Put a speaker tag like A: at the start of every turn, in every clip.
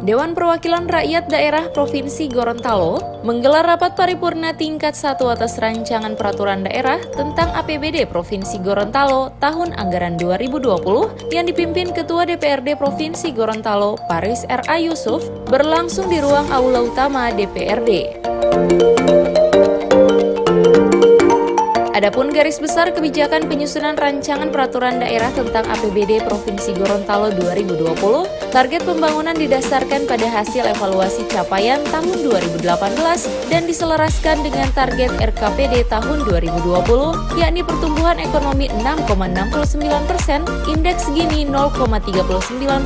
A: Dewan Perwakilan Rakyat Daerah Provinsi Gorontalo menggelar rapat paripurna tingkat 1 atas rancangan peraturan daerah tentang APBD Provinsi Gorontalo tahun anggaran 2020 yang dipimpin Ketua DPRD Provinsi Gorontalo, Paris R.A. Yusuf, berlangsung di ruang aula utama DPRD. Adapun garis besar kebijakan penyusunan rancangan peraturan daerah tentang APBD Provinsi Gorontalo 2020, target pembangunan didasarkan pada hasil evaluasi capaian tahun 2018 dan diselaraskan dengan target RKPD tahun 2020, yakni pertumbuhan ekonomi 6,69%, indeks Gini 0,39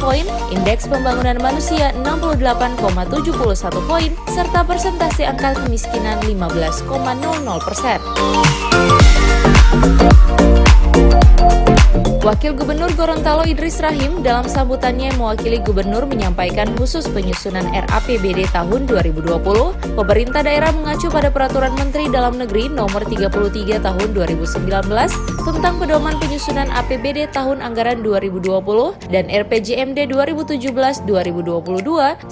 A: poin, indeks pembangunan manusia 68,71 poin, serta persentase angka kemiskinan 15,00%. Wakil Gubernur Gorontalo Idris Rahim dalam sambutannya mewakili Gubernur menyampaikan khusus penyusunan RAPBD tahun 2020, pemerintah daerah mengacu pada Peraturan Menteri Dalam Negeri Nomor 33 Tahun 2019 tentang pedoman penyusunan APBD tahun anggaran 2020 dan RPJMD 2017-2022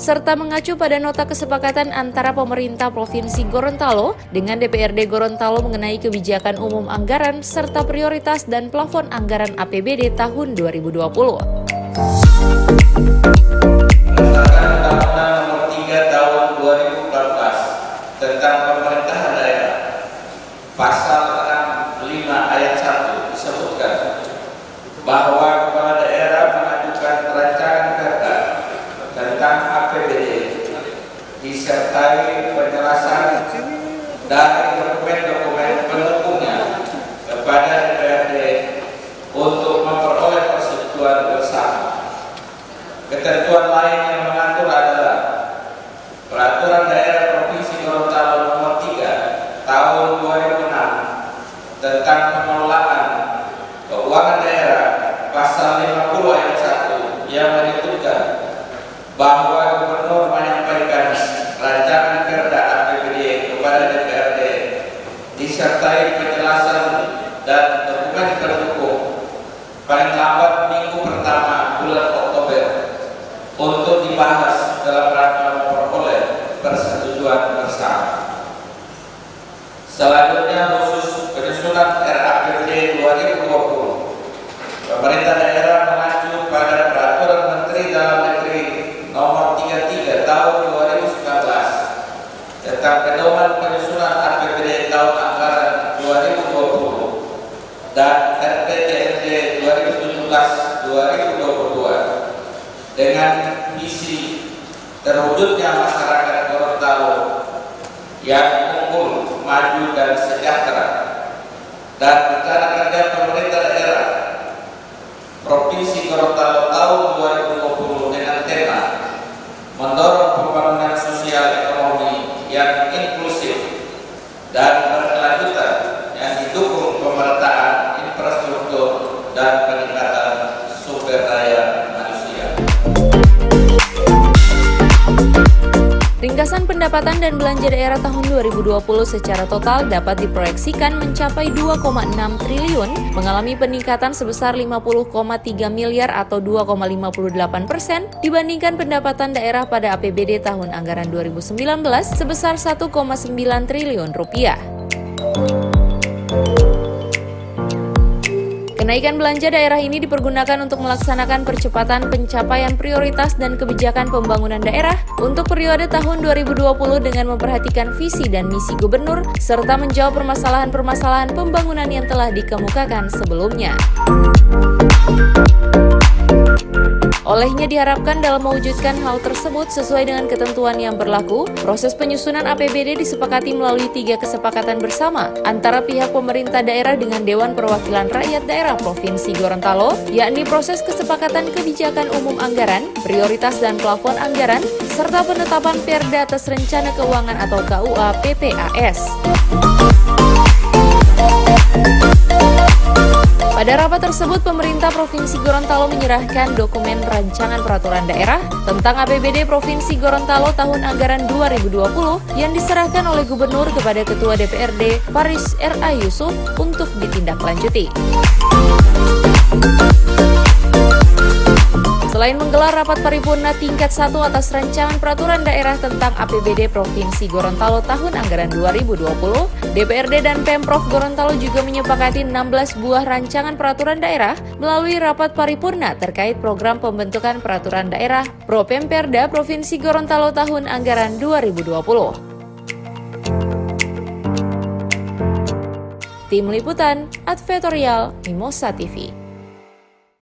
A: serta mengacu pada nota kesepakatan antara pemerintah Provinsi Gorontalo dengan DPRD Gorontalo mengenai kebijakan umum anggaran serta prioritas dan plafon anggaran APBD tahun 2020.
B: Berdasarkan Undang-Undang Nomor 3 Tahun 2014 tentang Pemerintahan Daerah, Pasal 65 Ayat 1 disebutkan bahwa kepala daerah mengajukan rancangan perda tentang APBD disertai penjelasan dari dokumen-dokumen pendukungnya kepada DPRD untuk memperoleh persetujuan bersama. Ketentuan lain yang mengatur adalah Peraturan Daerah Provinsi Gorontalo Nomor 3 Tahun 2006 tentang pengelolaan keuangan daerah, Pasal 50 Ayat 1 yang menyebutkan bahwa Gubernur menyampaikan rancangan perda APBD kepada DPRD disertai penjelasan dan dokumen pendukung paling lambat minggu pertama bulan Oktober untuk dibahas dalam rangka memperoleh persetujuan bersama. Selanjutnya, khusus penyusunan RAPBD 2020, pemerintah daerah mengacu pada Peraturan Menteri Dalam Negeri Nomor 33 Tahun 2019 tentang pedoman penyusunan APBD tahun anggaran 2020 dan RPJMD 2017-2022 dengan visi terwujudnya masyarakat Gorontalo yang unggul, maju dan sejahtera, dan rencana kerja pemerintah daerah Provinsi Gorontalo tahun 2020 dengan tema mendorong pembangunan sosial ekonomi yang inklusif dan berkelanjutan yang didukung pemerataan infrastruktur dan peningkatan sumber daya manusia.
A: Ringkasan pendapatan dan belanja daerah tahun 2020 secara total dapat diproyeksikan mencapai 2,6 triliun, mengalami peningkatan sebesar 50,3 miliar atau 2,58% dibandingkan pendapatan daerah pada APBD tahun anggaran 2019 sebesar 1,9 triliun rupiah. Kenaikan belanja daerah ini dipergunakan untuk melaksanakan percepatan pencapaian prioritas dan kebijakan pembangunan daerah untuk periode tahun 2020 dengan memperhatikan visi dan misi gubernur serta menjawab permasalahan-permasalahan pembangunan yang telah dikemukakan sebelumnya. Olehnya diharapkan dalam mewujudkan hal tersebut sesuai dengan ketentuan yang berlaku, proses penyusunan APBD disepakati melalui 3 kesepakatan bersama antara pihak pemerintah daerah dengan Dewan Perwakilan Rakyat Daerah Provinsi Gorontalo, yakni proses kesepakatan kebijakan umum anggaran, prioritas dan plafon anggaran, serta penetapan perda atas rencana keuangan atau KUA PPAS. Pada rapat tersebut, pemerintah Provinsi Gorontalo menyerahkan dokumen rancangan peraturan daerah tentang APBD Provinsi Gorontalo tahun anggaran 2020 yang diserahkan oleh Gubernur kepada Ketua DPRD Paris R.A. Yusuf untuk ditindaklanjuti. Selain menggelar rapat paripurna tingkat 1 atas rancangan peraturan daerah tentang APBD Provinsi Gorontalo tahun anggaran 2020, DPRD dan Pemprov Gorontalo juga menyepakati 16 buah rancangan peraturan daerah melalui rapat paripurna terkait program pembentukan peraturan daerah Propemperda Provinsi Gorontalo tahun anggaran 2020. Tim Liputan, Advertorial, Mimosa TV.